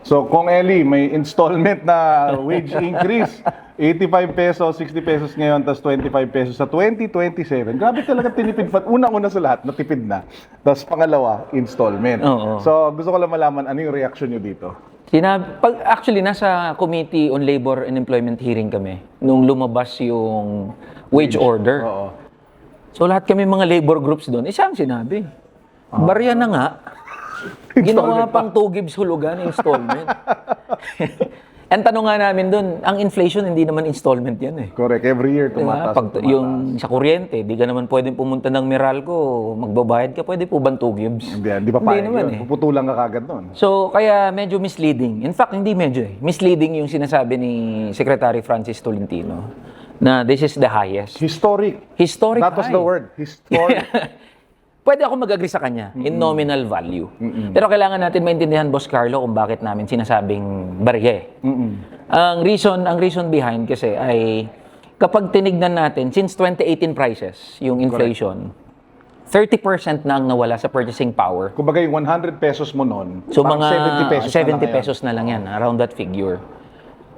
So, Kung Eli, may installment na wage increase. 85 pesos, 60 pesos ngayon, tapos 25 pesos sa 2027. Grabe talaga tinipid. Unang-una sa lahat, natipid na. Tapos pangalawa, installment. Oo. So, gusto ko lang malaman, ano yung reaction nyo dito? Actually, nasa Committee on Labor and Employment hearing kami nung lumabas yung wage order. Oo. So lahat kami mga labor groups doon, isa ang sinabi. Barya na nga. Ginawa pang 2 gives hulugan, installment. Ang tanong nga namin doon, ang inflation hindi naman installment yan eh. Correct. Every year, Diba? tumataas. Yung sa kuryente, di ka naman pwedeng pumunta ng Meralco, magbabayad ka, pwede po ba 2 gives? Hindi pa payag naman yun. eh. Puputulan ka kagad nun. So, kaya medyo misleading. In fact, hindi medyo eh. Misleading yung sinasabi ni Secretary Francis Tolentino na this is the highest. Historic. Historic That was high. the word. Historic. Pwede ako mag-agree sa kanya in nominal value. Pero kailangan natin maintindihan, Boss Carlo, kung bakit namin sinasabing barya. Ang reason behind kasi ay kapag tinignan natin, since 2018 prices, yung inflation, 30% na ang nawala sa purchasing power. Kumbaga yung 100 pesos mo nun, So parang mga 70 pesos 70 na lang pesos na lang yan, around that figure.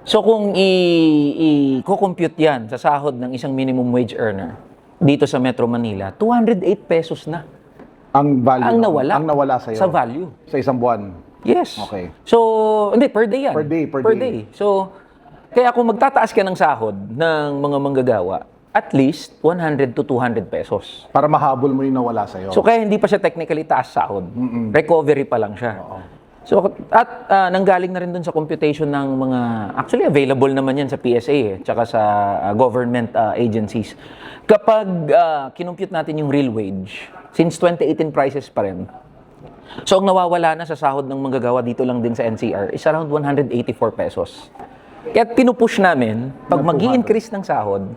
So kung i-compute yan sa sahod ng isang minimum wage earner dito sa Metro Manila, 208 pesos na Ang value. ang nawala. Ang nawala sa'yo. Sa value. Sa isang buwan. Yes. Okay. So, hindi, per day yan. Per day. So, kaya kung magtataas ka ng sahod ng mga manggagawa, at least 100 to 200 pesos. Para mahabol mo yung nawala sa'yo. So, kaya hindi pa siya technically taas sahod. Recovery pa lang siya. So, at nanggaling na rin dun sa computation ng mga, actually available naman yan sa PSA tsaka sa government agencies. Kapag kinumpute natin yung real wage, since 2018 prices pa rin, so ang nawawala na sa sahod ng manggagawa dito lang din sa NCR is around 184 pesos. Kaya pinupush namin, pag mag-i-increase ng sahod,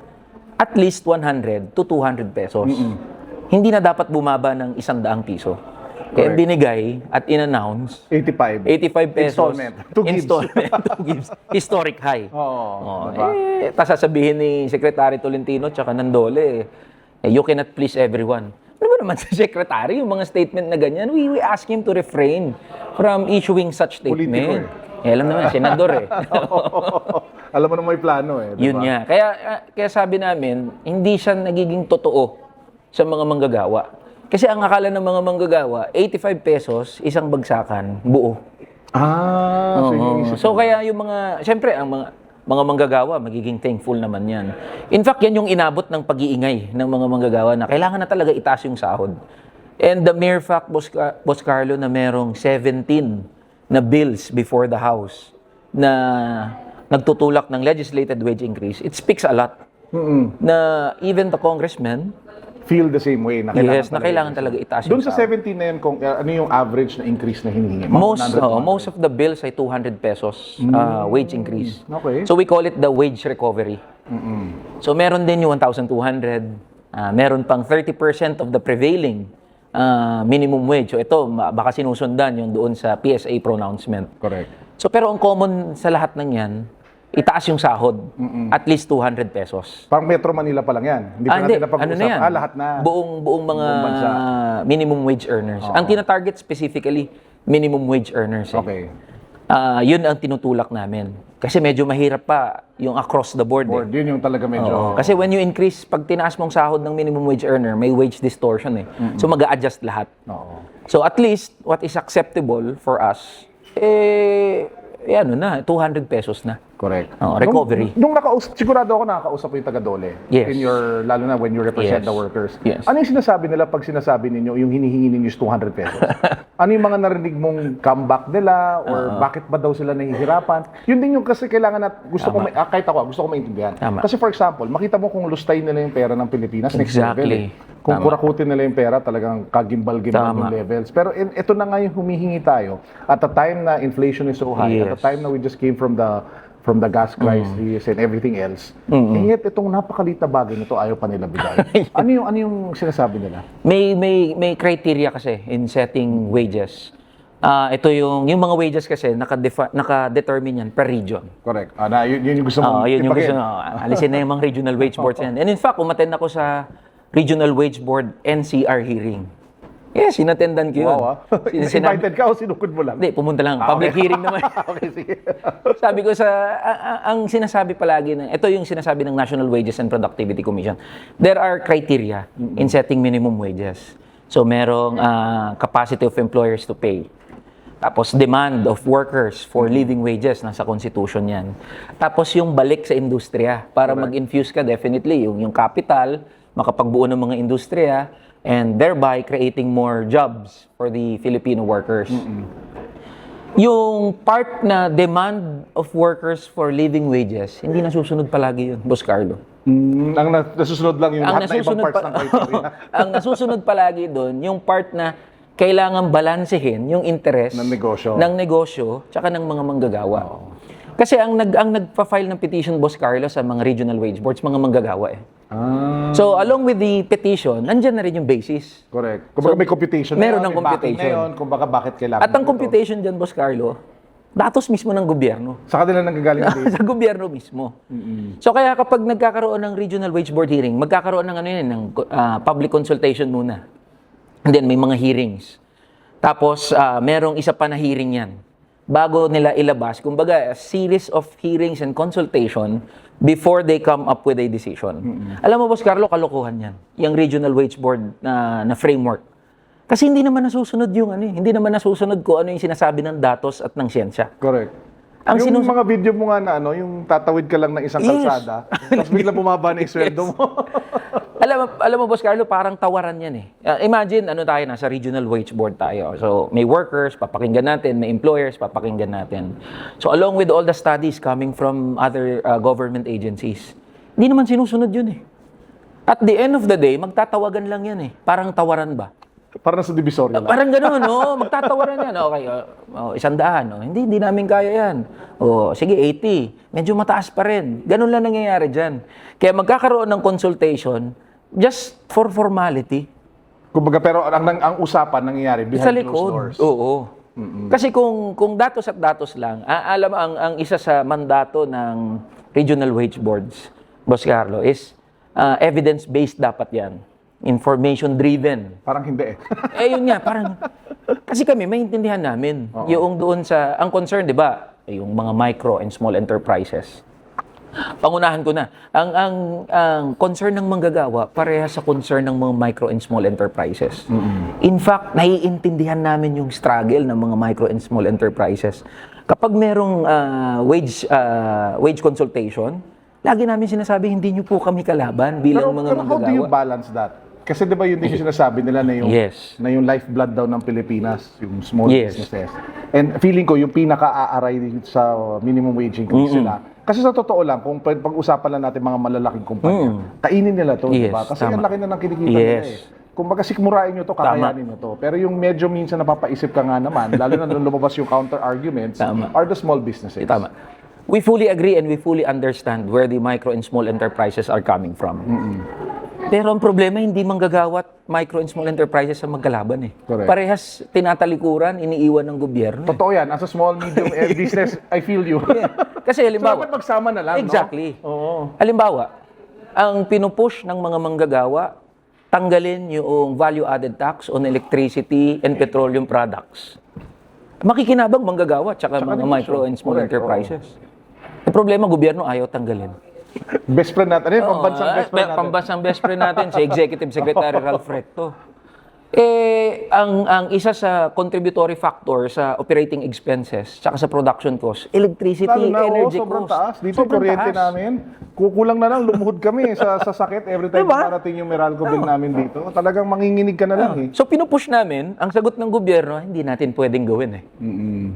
at least 100 to 200 pesos. Hindi na dapat bumaba ng 100 piso. Kaya binigay at in-announce 85. 85 pesos. Installment. 2 gives. Installment. 2 gives. Historic high. Oo. Tas sasabihin ni Secretary Tolentino tsaka Nandole, you cannot please everyone. Ano ba naman sa Secretary, yung mga statement na ganyan, we ask him to refrain from issuing such statement. Politiko Alam naman, senador eh. Alam mo na may plano eh. Diba? Yun nga. Kaya sabi namin, hindi siya nagiging totoo sa mga manggagawa. Kasi ang akala ng mga manggagawa, 85 pesos, isang bagsakan, buo. So yung isip So kaya yung mga, siyempre ang mga manggagawa, magiging thankful naman yan. In fact, yan yung inabot ng pag-iingay ng mga manggagawa na kailangan na talaga itaas yung sahod. And the mere fact, Boss Carlo, na merong 17 na bills before the House na nagtutulak ng legislated wage increase, it speaks a lot. Na even the congressmen feel the same way. Na kailangan talaga itaas yung doon sa sahod. 17 na yun, ano yung average na increase na hinihingi? Mga 100, Most of the bills ay 200 pesos wage increase. Okay. So we call it the wage recovery. So meron din yung 1,200, meron pang 30% of the prevailing minimum wage. So ito, baka sinusundan yung doon sa PSA pronouncement. Correct. So pero ang common sa lahat ng yan, itaas yung sahod, at least 200 pesos. Parang Metro Manila pa lang yan. Hindi pa natin napag-usap. Ano na yan? Lahat na. Buong mga bansa. minimum wage earners. Ang tina-target specifically, minimum wage earners. Okay. Yun ang tinutulak namin. Kasi medyo mahirap pa yung across the board. Yun yung talaga medyo... Oo. Kasi when you increase, pag tinaas mong sahod ng minimum wage earner, may wage distortion eh. So mag-a-adjust lahat. Oo. So at least, what is acceptable for us, ano na, 200 pesos na. Correct. Recovery. Nung sigurado ako nakakausap mo yung taga-Dole. Yes. Lalo na when you represent Yes. the workers. Yes. Ano yung sinasabi nila pag sinasabi ninyo, yung hinihingi ninyo is 200 pesos? Ano yung mga narinig mong comeback nila? Or bakit ba daw sila nahihirapan? Yun din yung kasi kailangan at gusto ko, kahit ako, gusto ko maintindihan. Tama. Kasi for example, makita mo kung lustay nila yung pera ng Pilipinas, next level Exactly. Kung kurakutin nila yung pera, talagang kagimbal-gimbal yung Tama. levels. Pero ito na nga yung humihingi tayo. At the time na inflation is so high, at the Yes. time na we just came from the gas crisis and everything else. And yet, itong napakaliit na bagay nito, ayaw pa nila bigay. ano yung sinasabi nila? May criteria kasi in setting wages. Ito yung mga wages kasi naka-determine yan per region. Correct. Yun yung gusto mong Yun yung tipagin. gusto, alisin na yung mga regional wage boards yan. And in fact, umattend ako sa Regional Wage Board NCR hearing. Yes, inattendan ko yun. Wow, Invited ka o sinukod mo lang? Hindi, pumunta lang. Public hearing naman. Okay, sige. Sabi ko ang sinasabi palagi, ito yung sinasabi ng National Wages and Productivity Commission. There are criteria in setting minimum wages. So merong capacity of employers to pay. Tapos demand of workers for living wages, nasa constitution yan. Tapos yung balik sa industriya, para mag-infuse ka definitely, yung capital, makapagbuo ng mga industriya, and thereby creating more jobs for the Filipino workers. Yung part na demand of workers for living wages, hindi nasusunod palagi yun, Boss Carlo. Ang nasusunod lang yung lahat na ibang parts ng criteria. Ang nasusunod palagi doon, yung part na kailangan balansehin yung interest ng negosyo tsaka ng mga manggagawa. Kasi ang nagpa-file ng petition, Boss Carlo, sa mga regional wage boards, mga manggagawa eh. So, along with the petition, nandyan na rin yung basis. Correct. Kumbaga may computation meron na ng may backing computation. na yun, kumbaga bakit kailangan. At ang computation dyan, Boss Carlo, datos mismo ng gobyerno. Sa kanila nanggagaling ang data. Sa gobyerno mismo. So, kaya kapag nagkakaroon ng regional wage board hearing, magkakaroon ng ng public consultation muna. And then, may mga hearings. Tapos, merong isa pa na hearing yan. Bago nila ilabas, kumbaga, a series of hearings and consultation before they come up with a decision. Alam mo, Boss Carlo, kalokohan yan. Yung regional wage board na framework. Kasi hindi naman nasusunod yung hindi naman nasusunod ko ano yung sinasabi ng datos at ng siyensya. Correct. Ang yung mga video mo nga na yung tatawid ka lang ng isang kalsada, tapos bigla bumaba na yung sweldo mo. alam mo, Boss Carlo, parang tawaran yan eh. Imagine, tayo, nasa regional wage board tayo. So, may workers, papakinggan natin, may employers, papakinggan natin. So, along with all the studies coming from other government agencies, hindi naman sinusunod yun eh. At the end of the day, magtatawagan lang yan eh. Parang tawaran ba? Parang nasa divisoria lang. Parang gano'n, no? Magtatawaran yan. Okay, 100. Hindi namin kaya yan. Sige, 80. Medyo mataas pa rin. Ganun lang nangyayari dyan. Kaya magkakaroon ng consultation just for formality. Kumbaga, pero ang usapan nangyayari behind Sa closed likod. doors. Oo. Kasi kung datos at datos lang, alam ang isa sa mandato ng regional wage boards, Boss Carlo, is evidence-based dapat yan. Information-driven. Parang hindi eh. Yun nga, parang, kasi kami, maintindihan namin. Yung doon ang concern, di ba, yung mga micro and small enterprises. Pangunahan ko na. Ang concern ng manggagawa, parehas sa concern ng mga micro and small enterprises. In fact, naiintindihan namin yung struggle ng mga micro and small enterprises. Kapag merong wage consultation, lagi namin sinasabi, hindi nyo po kami kalaban bilang mga pero how do you manggagawa. balance that? Kasi di ba yun din yung sinasabi nila na yung lifeblood daw ng Pilipinas, yung small businesses. And feeling ko, yung pinaka-aaray sa minimum wage increase sila. Kasi sa totoo lang, kung pag-usapan lang natin mga malalaking kumpanya, kainin nila to, di ba? Kasi ang laki na ng kinikita nila eh. Kung baga sikmurain nyo to, kakayanin nyo to. Pero yung medyo minsan napapaisip ka nga naman, lalo na nung lumabas yung counter-arguments, are the small businesses. Tama. We fully agree and we fully understand where the micro and small enterprises are coming from. Pero ang problema, hindi manggagawat micro and small enterprises sa magkalaban eh. Correct. Parehas tinatalikuran, iniiwan ng gobyerno. Totoo yan. As a small, medium business, I feel you. Kasi halimbawa, so, dapat magsama na lang, exactly. no? Oo. Halimbawa, ang pinupush ng mga manggagawa, tanggalin yung value-added tax on electricity and petroleum products. Makikinabang manggagawa tsaka mga micro and small enterprises. Ang problema, gobyerno ayaw tanggalin. Best friend natin. Ano yun? Pambansang best friend natin. Pambansang best friend natin, si Executive Secretary Ralph Recto. Ang isa sa contributory factor sa operating expenses tsaka sa production cost, electricity, energy sobrang cost. taas. Dito, kuryente namin. Kukulang na lang, lumuhod kami sa sakit every time parating yung Meralco bill namin dito. Talagang manginginig ka na lang eh. So pinupush namin, ang sagot ng gobyerno, hindi natin pwedeng gawin eh.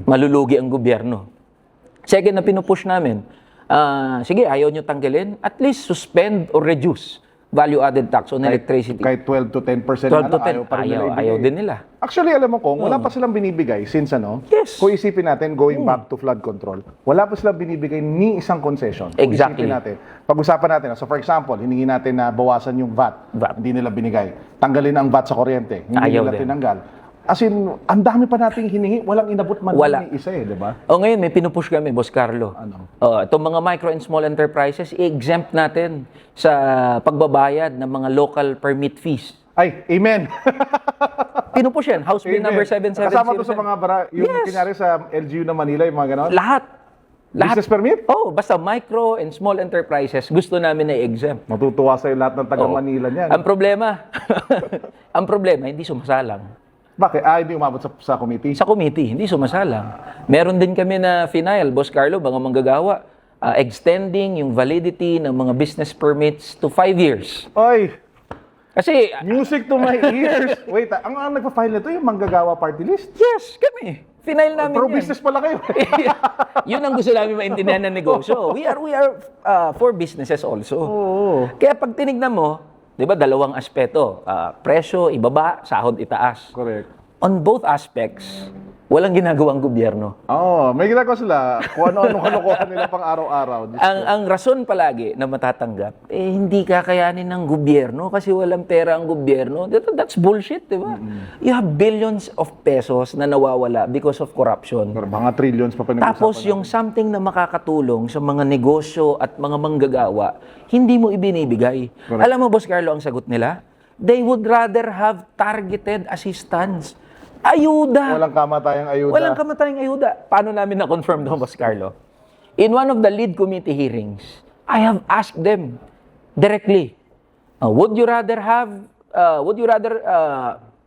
Malulugi ang gobyerno. Second na pinupush namin, sige, ayaw nyo tanggalin, at least suspend or reduce value-added tax on electricity. Kahit 12 to 10% 12 to 10, ayaw pa rin nila ibigay. ayaw din nila. Actually, alam mo kung wala pa silang binibigay since Yes. kung isipin natin, going back to flood control, wala pa silang binibigay ni isang concession. Kung Exactly. isipin natin, pag-usapan natin, so for example, hiningi natin na bawasan yung VAT, hindi nila binigay. Tanggalin ang VAT sa kuryente, hindi Ayaw nila din. tinanggal. As in, ang dami pa nating hiningi, walang inabot man Wala. ni isa eh, di ba? Ngayon may pinupush kami, Boss Carlo. Ano? Itong mga micro and small enterprises, i-exempt natin sa pagbabayad ng mga local permit fees. Ay, amen! Pinupush yan. House Bill number 7707. Kasama to sa mga yung Yes. kunyari sa LGU na Manila, yung mga ganon? Lahat. Business permit? Oh, basta micro and small enterprises, gusto namin na exempt. Matutuwa sa'yo lahat ng taga Oo. Manila niyan. Ang problema, ang problema, hindi sumasalang. Bakit? Hindi umabot sa committee? Sa committee, hindi sumasalang. Meron din kami na final, Boss Carlo, mga manggagawa, extending yung validity ng mga business permits to 5 years. Oy! Kasi, Music to my ears! Wait, ang nagpa-file nito yung manggagawa party list? yes, kami. Final namin yan. Pro-business pala kayo. Yun ang gusto namin maintindihan ng negosyo. We are for businesses also. Oo. Kaya pag tinignan mo, 'di ba, dalawang aspeto, presyo ibaba, sahod itaas. Correct. On both aspects, walang ginagawang gobyerno. Oo, may ginagawa sila kung ano-ano kalokohan nila pang araw-araw. Ang rason palagi na matatanggap, hindi kakayanin ng gobyerno kasi walang pera ang gobyerno. That's bullshit, di ba? You have billions of pesos na nawawala because of corruption. Mga trillions pa pinag-usapan Tapos yung something na makakatulong sa mga negosyo at mga manggagawa, hindi mo ibinibigay. Correct. Alam mo, Boss Carlo, ang sagot nila? They would rather have targeted assistance. Ayuda! Walang kamatayang ayuda. Walang kamatayang ayuda. Paano namin na-confirm doon, Boss Carlo? In one of the lead committee hearings, I have asked them directly, would you rather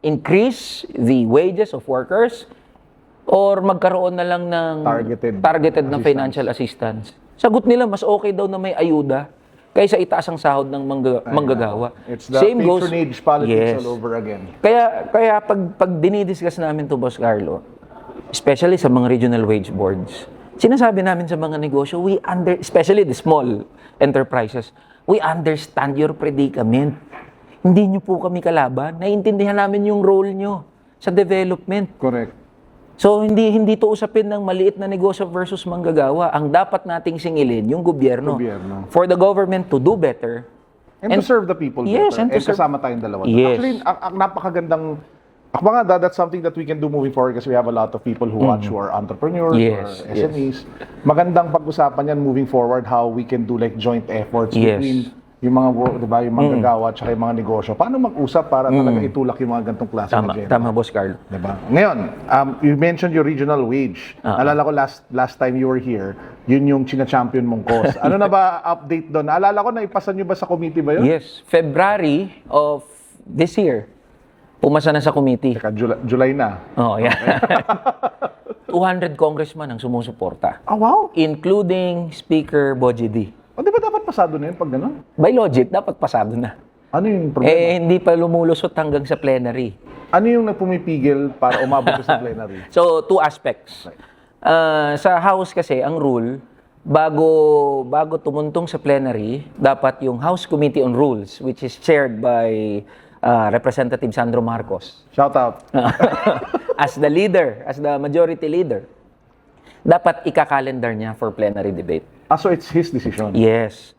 increase the wages of workers or magkaroon na lang ng targeted na financial assistance? Sagot nila, mas okay daw na may ayuda kaysa itaas ang sahod ng manggagawa. It's the patronage politics all over again. Kaya pag dinidiscuss namin to, Boss Carlo, especially sa mga regional wage boards, sinasabi namin sa mga negosyo, especially the small enterprises, we understand your predicament. Hindi nyo po kami kalaban. Naiintindihan namin yung role nyo sa development. Correct. So, hindi to usapin ng maliit na negosyo versus manggagawa. Ang dapat nating singilin, yung gobyerno. For the government to do better. And to serve the people Yes, better. and to serve- kasama tayong dalawa. Yes. Actually, ang napakagandang, that's something that we can do moving forward kasi we have a lot of people who watch who are entrepreneurs Yes, or SMEs. Magandang pag-usapan yan moving forward how we can do like joint efforts Yes. between yung mga, diba, yung manggagawa at saka yung mga negosyo. Paano mag-usap para talaga itulak yung mga gantong klase ng agenda? Tama, Boss Carlo. Diba? Ngayon, you mentioned your regional wage. Naalala ko last time you were here, yun yung china-champion mong cause. Ano na ba update doon? Naalala ko, naipasan nyo ba sa committee ba yun? Yes, February of this year, pumasa na sa committee. Teka, July na. Oh, yeah. 200 congressman ang sumusuporta, Wow! including Speaker Boji D. O di ba dapat pasado na yun pag gano'n? By logic, dapat pasado na. Ano yung problema? Hindi pa lumulusot hanggang sa plenary. Ano yung nagpumipigil para umabot sa plenary? So, two aspects. Sa House kasi, ang rule, bago tumuntong sa plenary, dapat yung House Committee on Rules, which is chaired by Representative Sandro Marcos, Shout out. as the majority leader, dapat ika-calendar niya for plenary debate. So it's his decision? Yes.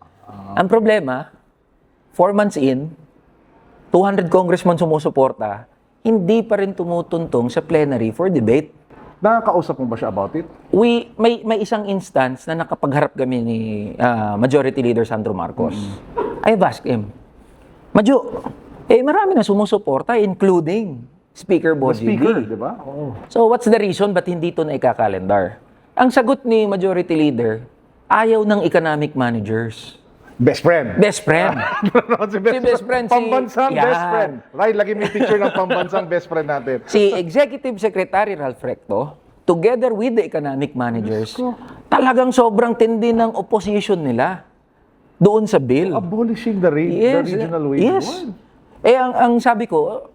Ang problema, 4 months in, 200 congressman sumusuporta, hindi pa rin tumutuntong sa plenary for debate. Nakakausap mo ba siya about it? May isang instance na nakapagharap kami ni Majority Leader Sandro Marcos. I've asked him, Madjo, marami na sumusuporta, including Speaker The Boji speaker, D. di ba? Oo. So what's the reason ba't hindi ito na ika-calendar? Ang sagot ni Majority Leader, ayaw ng economic managers. Best friend. Best friend. si best friend, Pambansang Yan. best friend. Right, lagi may picture ng pambansang best friend natin. Si Executive Secretary Ralph Recto, together with the economic managers, talagang sobrang tindi ng opposition nila doon sa bill. Abolishing the regional wage Yes. board. Ang sabi ko,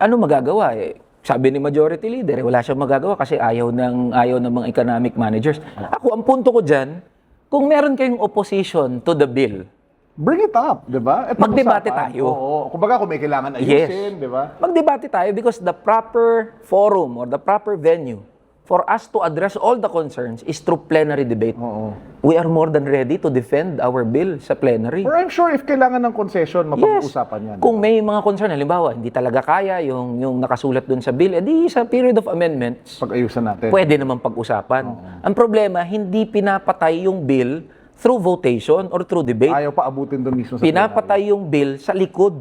ano magagawa? Sabi ni Majority Leader, wala siyang magagawa kasi ayaw ng mga economic managers. Ako, ang punto ko dyan, kung meron kayong opposition to the bill, Bring it up, di ba? At Magdebate pag-usapan. tayo. Oo. Kumbaga kung may kailangan ayusin, di ba? Magdebate tayo because the proper forum or the proper venue for us to address all the concerns is through plenary debate. Oo. We are more than ready to defend our bill sa plenary. Or I'm sure if kailangan ng concession, mapag-uusapan yan. Kung may mga concern, halimbawa, hindi talaga kaya yung nakasulat dun sa bill, edi sa period of amendments, Pag-ayusan natin. pwede naman pag-usapan. Ang problema, hindi pinapatay yung bill through votation or through debate. Ayaw pa abutin doon mismo sa Pinapatay yung bill sa likod.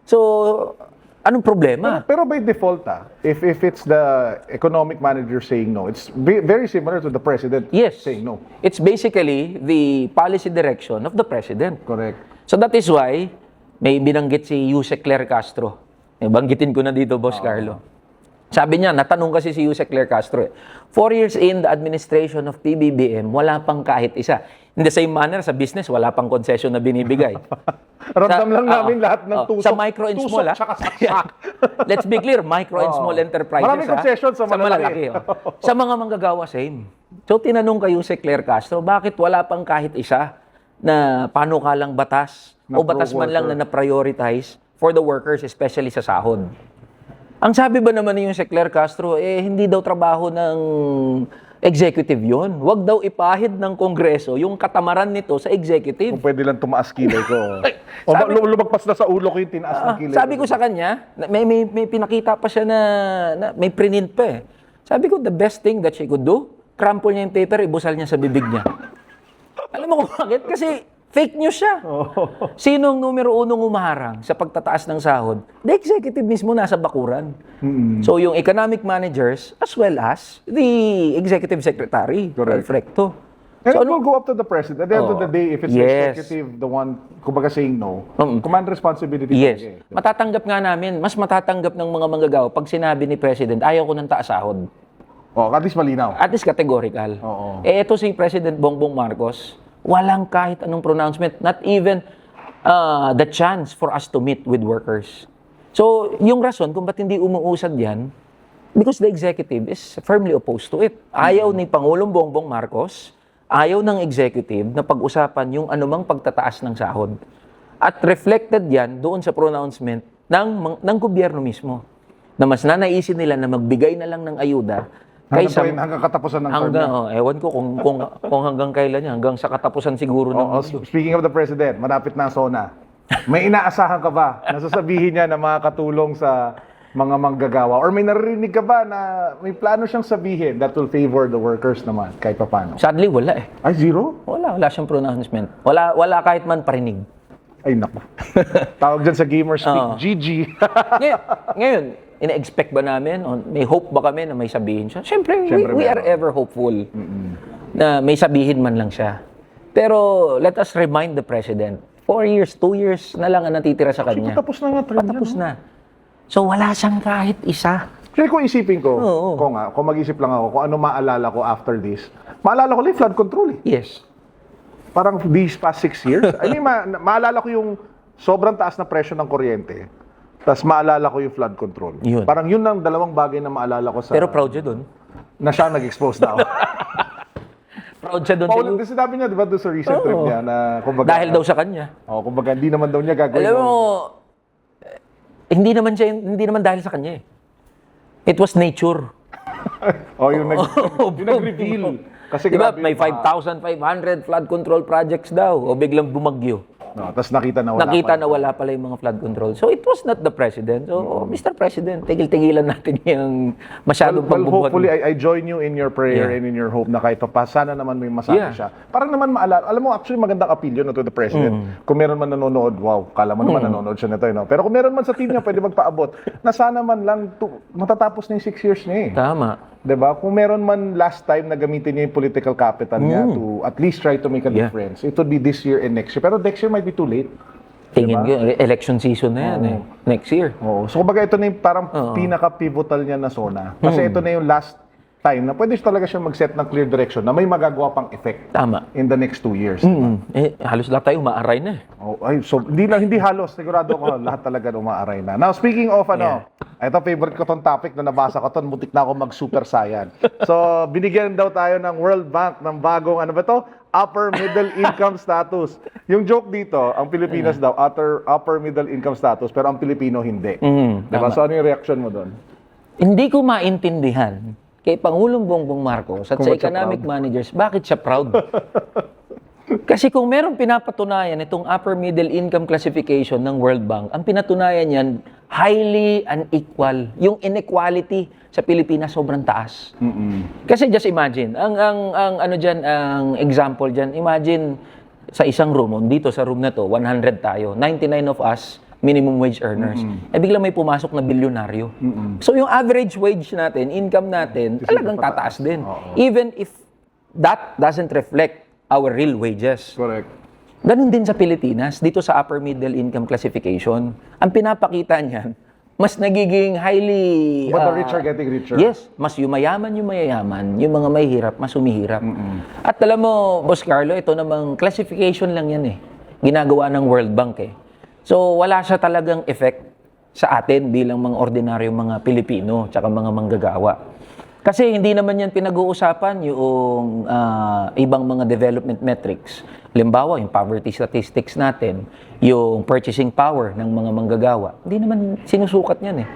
So, Anong problema? Pero by default, if it's the economic manager saying no, it's very similar to the president Yes. saying no. It's basically the policy direction of the president. Correct. So that is why may binanggit si Yusek Claire Castro. Banggitin ko na dito, Boss Carlo. Sabi niya, natanong kasi si Yusek Claire Castro, 4 years in the administration of PBBM, wala pang kahit isa. In the same manner, sa business, wala pang concession na binibigay. Ramdam lang namin lahat ng tusok. Sa micro and small, tsaka saksak. Let's be clear, micro and small enterprises. Maraming concession sa malalaki. Sa mga manggagawa, same. So, tinanong kayo si Claire Castro, bakit wala pang kahit isa na panukalang batas o batas man lang na na-prioritize for the workers, especially sa sahod? Ang sabi ba naman ni yung si Claire Castro, hindi daw trabaho ng executive yon. Huwag daw ipahid ng Kongreso yung katamaran nito sa executive. Kung pwede lang tumaas kilay ko. Lumagpas na sa ulo ko yung tinaas ng kilay. Sabi ko sa kanya, may pinakita pa siya na may print pa eh. Sabi ko, the best thing that she could do, crumple niya yung paper, ibusal niya sa bibig niya. Alam mo kung bakit? Kasi fake news siya. Sinong numero unong umaharang sa pagtataas ng sahod? The executive mismo nasa bakuran. So yung economic managers as well as the executive secretary, Correct. Ralph Recto. And So, it will go up to the president. At the end of the day, if it's the Yes. executive, the one, kumbaga saying no, command responsibility. Yes. talaga eh. Matatanggap nga namin, mas matatanggap ng mga manggagawa pag sinabi ni President, ayaw ko ng taas sahod. At least malinaw. At least categorical. Oo. Ito si President Bongbong Marcos, walang kahit anong pronouncement, not even the chance for us to meet with workers. So, yung rason kung ba't hindi umuusad yan, because the executive is firmly opposed to it. Ayaw ni Pangulong Bongbong Marcos, ayaw ng executive na pag-usapan yung anumang pagtataas ng sahod. At reflected yan doon sa pronouncement ng gobyerno mismo. Na mas nanaisin nila na magbigay na lang ng ayuda kaysa Hanggang katapusan ng term hanggang, niya. ewan ko kung hanggang kailan niya, hanggang sa katapusan siguro ng Speaking of the president, malapit na ang SONA. May inaasahan ka ba na sasabihin niya na makakatulong sa mga manggagawa? Or may naririnig ka ba na may plano siyang sabihin that will favor the workers naman, kahit pa paano? Sadly, wala eh. Ay, zero? Wala siyang pronouncement. Wala kahit man parinig. Ay, naku. Tawag dyan sa gamer speak, Oo. GG. Ngayon, ina-expect ba namin, o may hope ba kami na may sabihin siya? Siyempre, we are ever hopeful na may sabihin man lang siya. Pero let us remind the President, 4 years, 2 years na lang ang natitira sa kanya. Patapos na nga term Patapos niya, no? na. So wala siyang kahit isa. Kasi kung isipin ko, Oo. kung mag-isip lang ako, kung ano maalala ko after this, maalala ko lang yung flood control eh. Yes. Parang these past 6 years. I mean, maalala ko yung sobrang taas na presyo ng kuryente. Tapos maalala ko yung flood control. Yun. Parang yun ang dalawang bagay na maalala ko sa... Pero proud siya dun. Na siya nag-expose daw. Proud siya dun. Paul, sinabi niya, di ba, doon sa recent trip niya na, kumbaga... Dahil daw sa kanya. Kumbaga, hindi naman daw niya gagawin. Alam mo, hindi naman dahil sa kanya eh. It was nature. yung nag-reveal. Kasi Diba, grabe may yung- 5,500 flood control projects daw o biglang bumagyo. No, tapos nakita na wala Nakita pa. na wala pala yung mga flood control. So it was not the President. So, Mr. President, tigil-tigilan natin yung masyadong Well, pagbubuhat. hopefully, I join you in your prayer Yeah. and in your hope na kahit pa sana naman may masabi Yeah. siya. Parang naman maalala, alam mo, actually magandang appeal yun to the President. Kung meron man nanonood, wow, kala mo naman nanonood siya nito. No? Pero kung meron man sa team niya, pwede magpaabot na sana man lang matatapos na yung 6 years niya eh. Tama. 'Di ba? Kung meron man last time na gamitin niya yung political capital niya to at least try to make a Yeah. difference, it would be this year and next year. Pero next year might be too late. Tingin ko, election season na yan eh. Next year. Oo. So kumbaga ito na yung parang pinaka-pivotal niya na SONA. Kasi ito na yung last time na pwede talaga siya mag-set ng clear direction na may magagawa pang effect Tama. in the next 2 years. Halos lahat tayo umaaray na eh. So hindi halos, sigurado ko lahat talaga umaaray na. Now speaking of ito favorite ko tong topic na nabasa ko ton, mutik na ako mag-super saiyan. So binigyan daw tayo ng World Bank ng bagong upper middle income status. Yung joke dito, ang Pilipinas daw upper middle income status pero ang Pilipino hindi. Diba? So ano yung reaction mo doon? Hindi ko maintindihan kay Pangulong Bongbong Marcos at Kung sa ba't siya economic managers, bakit siya proud? Kasi kung merong pinapatunayan itong upper middle income classification ng World Bank, ang pinatunayan yan, highly unequal. Yung inequality sa Pilipinas sobrang taas. Kasi just imagine, ang example diyan, imagine sa isang room, dito sa room na to, 100 tayo, 99 of us minimum wage earners. Eh biglang may pumasok na bilyonaryo. So yung average wage natin, income natin, talagang tataas din. Even if that doesn't reflect our real wages. Correct. Ganun din sa Pilipinas, dito sa upper middle income classification. Ang pinapakita niyan, mas nagiging highly... But the rich are getting richer. Yes, mas yumayaman yung mayayaman, yung mga may hirap, mas humihirap. At alam mo, Boss Carlo, ito namang classification lang yan eh. Ginagawa ng World Bank eh. So wala siya talagang effect sa atin bilang mga ordinaryong mga Pilipino tsaka mga manggagawa. Kasi hindi naman yan pinag-uusapan yung ibang mga development metrics. Halimbawa, yung poverty statistics natin, yung purchasing power ng mga manggagawa. Hindi naman sinusukat yan eh.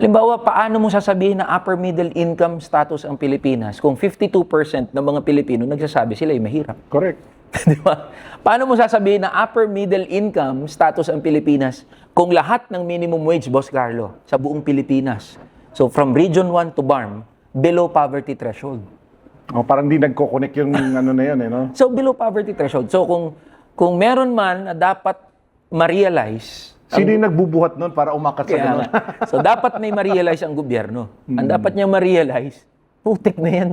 Halimbawa, paano mo sasabihin na upper middle income status ang Pilipinas kung 52% ng mga Pilipino nagsasabi sila ay mahirap? Correct. Di ba? Paano mo sasabihin na upper middle income status ang Pilipinas kung lahat ng minimum wage, Boss Carlo, sa buong Pilipinas, so from Region 1 to BARM, below poverty threshold. Parang di nagko-connect yung ano na yun eh, no? So below poverty threshold. So kung meron man na dapat ma-realize, Sino yung nagbubuhat nun para umakat sa ganun? so dapat may ma-realize ang gobyerno. Ang dapat niyang ma-realize, putik na yan.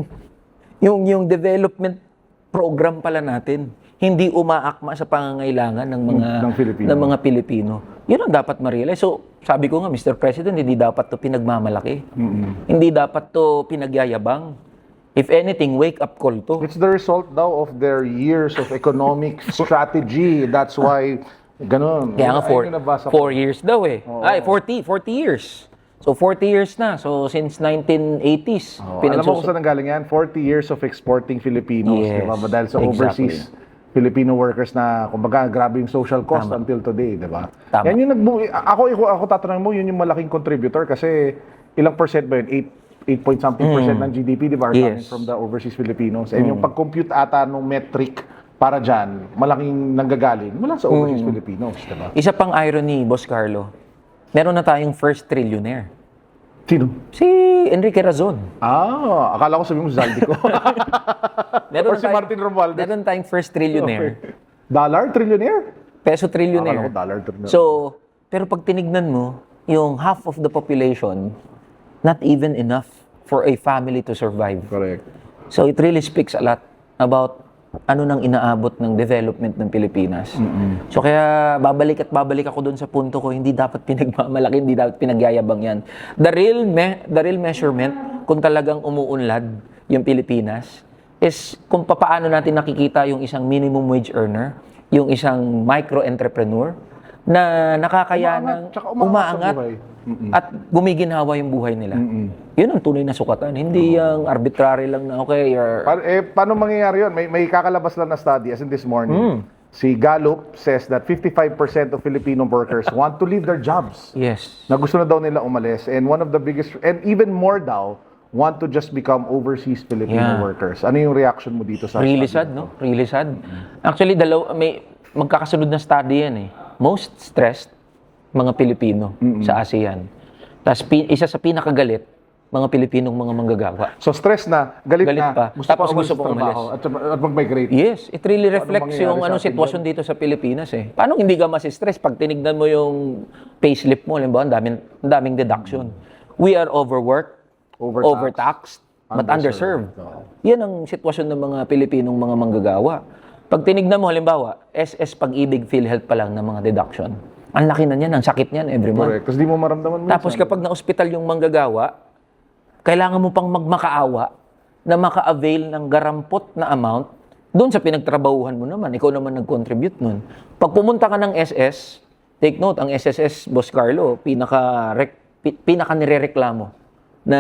Yung development program pala natin, hindi umaakma sa pangangailangan ng mga Pilipino. Yun ang dapat ma-realize. So, sabi ko nga, Mr. President, hindi dapat to pinagmamalaki. Hindi dapat to pinagyayabang. If anything, wake-up call to. It's the result daw of their years of economic strategy. That's why, ganun. Kaya nga, Ayun yung nabasa ko. 4 years daw eh. Ay, 40 years. So, 40 years na. So, since 1980s. Alam mo kung saan nanggaling yan? 40 years of exporting Filipinos. Yes, Diba? Dahil sa exactly. overseas Filipino workers na, kumbaga, grabe yung social cost until today, di ba? Tama. Yan yung ako tatanungin mo, yun yung malaking contributor kasi ilang percent ba yun? 8 point something percent ng GDP, di ba? Coming Yes. from the overseas Filipinos. And yung pag-compute ata nung metric para dyan, malaking nanggagaling mula sa overseas Filipinos, di ba? Isa pang irony, Boss Carlo, meron na tayong first trillionaire. Sino? Si Enrique Razon. Akala ko sabi mo Zaldico. Or si Martin Romualdez. Meron tayong first trillionaire. Dollar? Trillionaire? Peso Akala trillionaire. ko dollar trillionaire. So, pero pag tinignan mo, yung half of the population, not even enough for a family to survive. Correct. So, it really speaks a lot about ano nang inaabot ng development ng Pilipinas. So, kaya babalik ako doon sa punto ko, hindi dapat pinagmamalaki, hindi dapat pinagyayabang yan. The real measurement, kung talagang umuunlad yung Pilipinas, is kung paano natin nakikita yung isang minimum wage earner, yung isang micro-entrepreneur, na nakakayanang Tsaka umaangat sa buhay. at gumiginhawa yung buhay nila. Yun ang tunay na sukatan. Hindi yung arbitrary lang na, okay, Paano mangyayari yun? May kakalabas lang na study, as in this morning. Si Gallup says that 55% of Filipino workers want to leave their jobs. yes. Na gusto na daw nila umalis. And one of the biggest, and even more daw, want to just become overseas Filipino Yeah. workers. Ano yung reaction mo dito sa Really study? sad, no? Really sad. Actually, may magkakasunod na study yan eh. Most stressed, mga Pilipino sa ASEAN. Tapos isa sa pinakagalit, mga Pilipinong mga manggagawa. So stress na, galit Galit na, pa. Tapos gusto sa pa umalis. trabaho at mag-migrate. Yes, it really reflects mangyayari yung sa anong atin sitwasyon dito sa Pilipinas eh. Paano hindi ka mas-stress pag tinignan mo yung payslip mo, halimbawa, ang daming deduction. We are overworked, overtaxed, but underserved. Yan ang sitwasyon ng mga Pilipinong mga manggagawa. Pag tinignan mo, halimbawa, SS Pag-ibig PhilHealth pa lang ng mga deduction. Ang laki na niyan, ang sakit niyan every month. Correct. Kasi di mo maramdaman minsan. Tapos kapag na-hospital yung manggagawa, kailangan mo pang magmakaawa na maka-avail ng garampot na amount doon sa pinagtrabahuhan mo naman. Ikaw naman nag-contribute nun. Pag pumunta ka ng SS, take note, ang SSS, Boss Carlo, pinaka nirereklamo na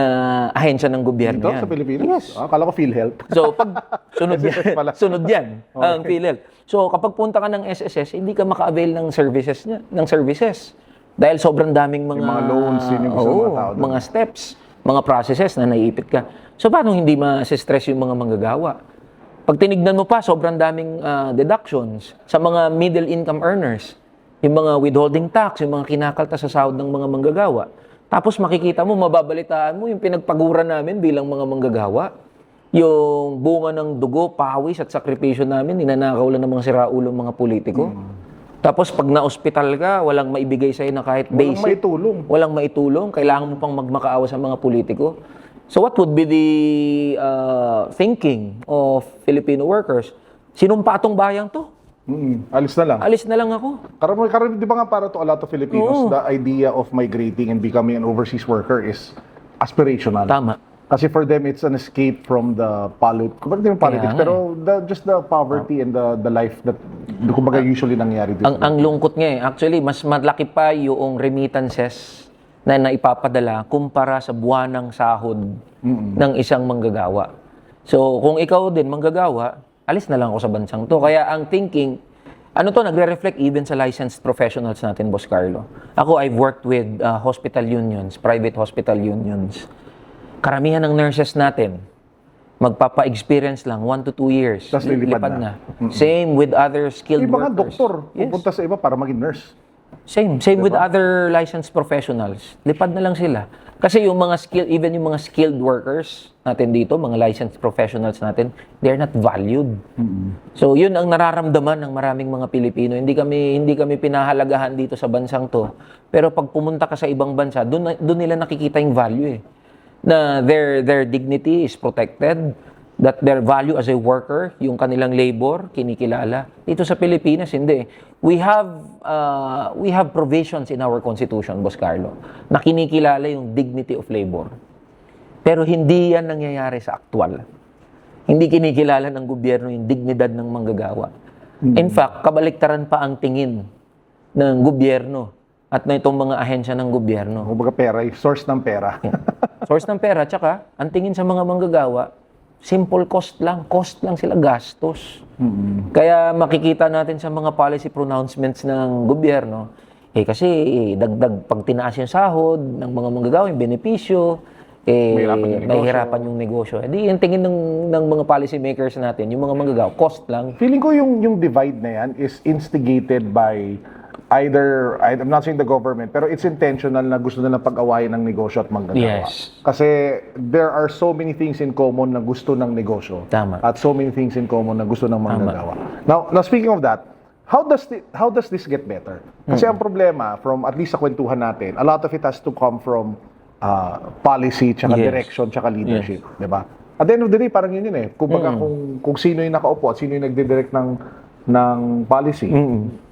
ahensya ng gobyerno Dito yan. sa Pilipinas? Akala ko PhilHealth. So, pag sunod SSS pala. yan, sunod yan ang PhilHealth. So, kapag punta ka ng SSS, hindi ka maka-avail ng services niya, ng services. Dahil sobrang daming mga... Yung mga loans, yun yung gusto ng mga tao doon. mga steps, mga processes na naiipit ka. So, paano hindi ma-stress yung mga manggagawa? Pag tinignan mo pa, sobrang daming deductions sa mga middle income earners. Yung mga withholding tax, yung mga kinakalta sa sahod ng mga manggagawa. Tapos makikita mo, mababalitaan mo yung pinagpagura namin bilang mga manggagawa. Yung bunga ng dugo, pawis at sakripisyo namin, ninanakaw lang ng mga siraulong mga politiko. Tapos pag na-ospital ka, walang maibigay sa'yo na kahit Walang basic. maitulong. Walang maitulong. Kailangan mo pang magmakaawa sa mga politiko. So what would be the thinking of Filipino workers? Sinumpa tong bayang to. Alis na lang. Alis na lang ako. Di ba nga para to a lot of Filipinos, the idea of migrating and becoming an overseas worker is aspirational. Tama. Kasi for them, it's an escape from the politics, Kaya nga pero just the poverty and the life that, kumbaga, usually nangyari dito. Ang lungkot nga eh. Actually, mas malaki pa yung remittances na naipapadala kumpara sa buwanang sahod ng isang manggagawa. So, kung ikaw din manggagawa, alis na lang ako sa bansang to. Kaya ang thinking, nagre-reflect even sa licensed professionals natin, Boss Carlo. Ako, I've worked with hospital unions, private hospital unions. Karamihan ng nurses natin, magpapa-experience lang 1 to 2 years. Tas lilipad na. Same with other skilled Iba nga workers. doktor, Yes. pupunta sa iba para maging nurse. Same with other licensed professionals. Lipad na lang sila. Kasi yung mga even yung mga skilled workers natin dito, mga licensed professionals natin, they're not valued. So yun ang nararamdaman ng maraming mga Pilipino. Hindi kami pinahalagahan dito sa bansang to. Pero pag pumunta ka sa ibang bansa, doon nila nakikita yung value eh. Na their dignity is protected, that their value as a worker, yung kanilang labor, kinikilala. Dito sa Pilipinas, hindi. We have provisions in our constitution, Boss Carlo, na kinikilala yung dignity of labor. Pero hindi yan nangyayari sa aktual. Hindi kinikilala ng gobyerno yung dignidad ng manggagawa. In fact, kabaliktaran pa ang tingin ng gobyerno at na itong mga ahensya ng gobyerno. Kumbaga pera, source ng pera. Source ng pera, tsaka ang tingin sa mga manggagawa, simple cost lang sila, gastos. Kaya makikita natin sa mga policy pronouncements ng gobyerno, kasi dagdag pag tinaas yung sahod ng mga manggagawa, yung benepisyo, mahihirapan yung negosyo. Di yung tingin ng mga policy makers natin, yung mga manggagawa, cost lang. Feeling ko yung divide na yan is instigated by either, I'm not saying the government, pero it's intentional na gusto nilang pag-awayan ng negosyo at manggagawa. Yes. Kasi there are so many things in common na gusto ng negosyo. Tama. At so many things in common na gusto ng manggagawa. Now speaking of that, how does this get better? Kasi ang problema, from at least sa kwentuhan natin, a lot of it has to come from policy, tsaka Yes. direction, tsaka leadership. Di ba? At the end of the day, parang yun eh. Kumbaga, kung sino yung nakaupo at sino yung nagdidirect ng policy,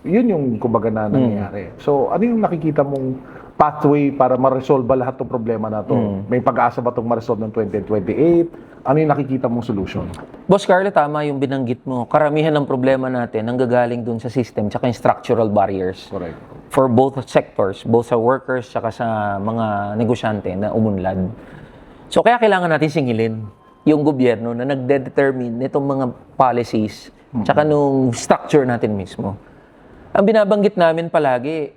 yun yung kumbaga na nangyayari. So, ano yung nakikita mong pathway para ma-resolve lahat ng problema na to? May pag-asa ba itong ma-resolve ng 2028? Ano yung nakikita mong solution? Boss Carlo, tama yung binanggit mo. Karamihan ng problema natin nanggagaling dun sa system tsaka yung structural barriers. Correct. For both sectors, both sa workers tsaka sa mga negosyante na umunlad. So kaya kailangan natin singilin yung gobyerno na nagde-determine nitong mga policies tsaka nung structure natin mismo. Ang binabanggit namin palagi,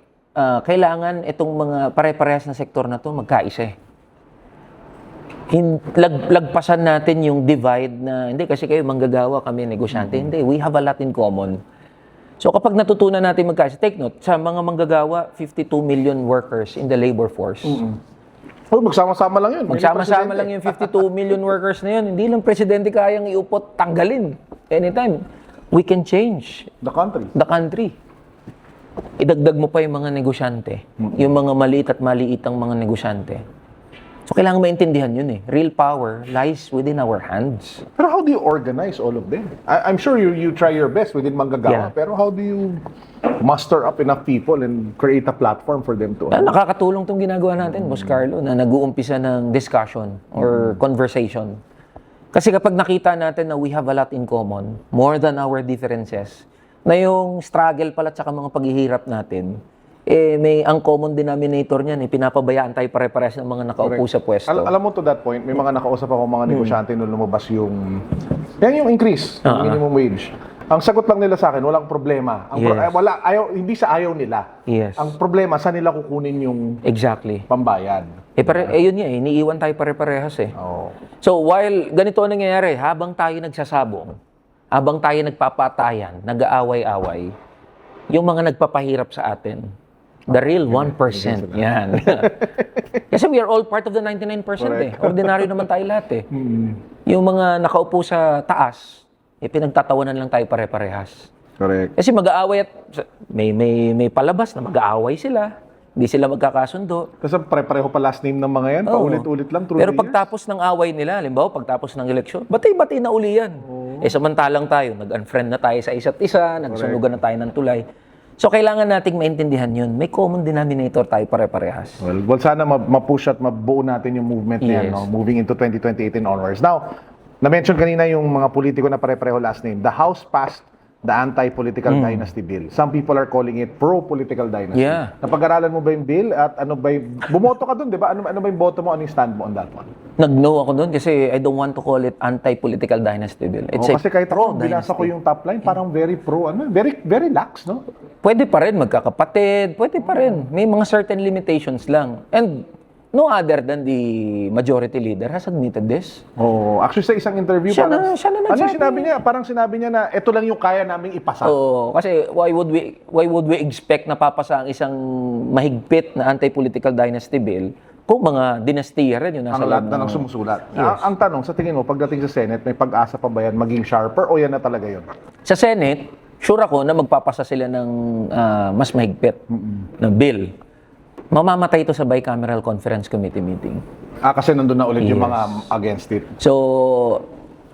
kailangan itong mga pare-parehas na sektor na to magkaisa eh. Lagpasan natin yung divide na, hindi kasi kayo manggagawa, kami negosyante. Hindi, we have a lot in common. So kapag natutunan natin magkaisa, take note, sa mga manggagawa, 52 million workers in the labor force. Oh, magsama-sama lang yun. Magsama-sama lang yung 52 million workers na yun. Hindi lang presidente kayang iupot, tanggalin. Anytime. We can change The country. the country. Idagdag mo pa yung mga negosyante. Yung mga maliit at maliit ang mga negosyante. So, kailangan maintindihan yun eh. Real power lies within our hands. Pero how do you organize all of them? I'm sure you try your best within manggagawa, Yeah. pero how do you muster up enough people and create a platform for them to... Nakakatulong tong ginagawa natin, Boss Carlo, na nag-uumpisa ng discussion or conversation. Kasi kapag nakita natin na we have a lot in common, more than our differences, na yung struggle pala at saka mga paghihirap natin, may ang common denominator niyan, pinapabayaan tayo pare-pares ng mga nakaupo sa pwesto. Alam mo, to that point, may mga nakausap ako mga negosyante nung lumabas yung increase ng minimum wage. Ang sagot lang nila sa akin, walang problema. Yes. Hindi sa ayaw nila. Yes. Ang problema, saan nila kukunin yung Exactly. pambayad? Yun nga, iniiwan tayo pare-parehas eh. Oh. So, while ganito ang nangyayari, habang tayo nagsasabong, habang tayo nagpapatayan, nag-aaway-away, yung mga nagpapahirap sa atin, the real 1%, yan. Kasi we are all part of the 99% eh. Ordinaryo naman tayo lahat eh. Yung mga nakaupo sa taas, pinagtatawanan lang tayo pare-parehas. Correct. Kasi mag-aaway at may palabas na mag-aaway sila. Hindi sila magkakasundo. Kasi pare-pareho pa last name ng mga yan, Oo. paulit-ulit lang through Pero the years. pagtapos ng away nila, halimbawa pagtapos ng eleksyon, bati-bati na uli yan. Samantalang tayo, nag-unfriend na tayo sa isa't isa, nagsunugan na tayo ng tulay. So kailangan nating maintindihan yun. May common denominator tayo pare-parehas. Well, sana ma-push at mabuo natin yung movement na yan, Yes. no? Moving into 2018 onwards. Now, na-mention kanina yung mga politiko na pare-pareho last name. The House passed the anti-political dynasty bill. Some people are calling it pro-political dynasty. Yeah. Napag-aralan mo ba yung bill at ano ba yung... Bumoto ka dun, di ba? Ano ba yung boto mo? Ano yung stand mo on that one? Nag-no ako doon kasi I don't want to call it anti-political dynasty bill. It's a Kasi kahit ako, binasa pro-dynasty. ko yung top line, parang very pro, very lax, no? Pwede pa rin magkakapatid, pwede pa rin. May mga certain limitations lang. And no other than the majority leader has admitted this. Oh, actually sa isang interview Siya parang na ano yung nagsabi. sinabi niya? Parang sinabi niya na ito lang yung kaya naming ipasa. Oo, kasi why would we expect na papasa ang isang mahigpit na anti-political dynasty bill kung mga dinastiya rin yung nasa Ang lahat loob na ng- ng sumusulat. Ang tanong, sa tingin mo, pagdating sa Senate, may pag-asa pa ba yan maging sharper o yan na talaga yun? Sa Senate, sure ako na magpapasa sila ng mas mahigpit na bill. Mamamatay ito sa Bicameral Conference Committee meeting. Kasi nandun na ulit yung Yes. mga against it. So,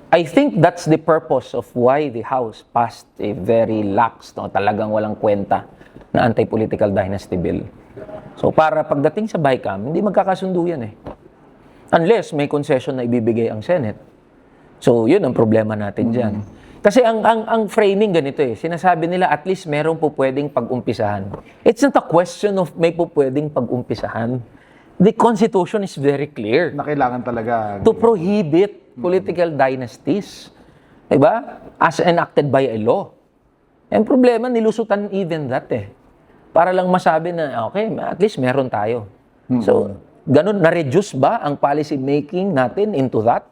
I think that's the purpose of why the House passed a very lax, no, talagang walang kwenta na anti-political dynasty bill. So, para pagdating sa Bicam, hindi magkakasundo yan eh. Unless may concession na ibibigay ang Senate. So, yun ang problema natin dyan. Kasi ang framing ganito eh. Sinasabi nila at least meron po pwedeng pag-umpisahan. It's not a question of may po pwedeng pag-umpisahan. The Constitution is very clear Na kailangan talaga. to prohibit political dynasties. Diba? As enacted by a law. Ang problema, nilusutan even that eh. Para lang masabi na, okay, at least meron tayo. So, ganun, na-reduce ba ang policy making natin into that?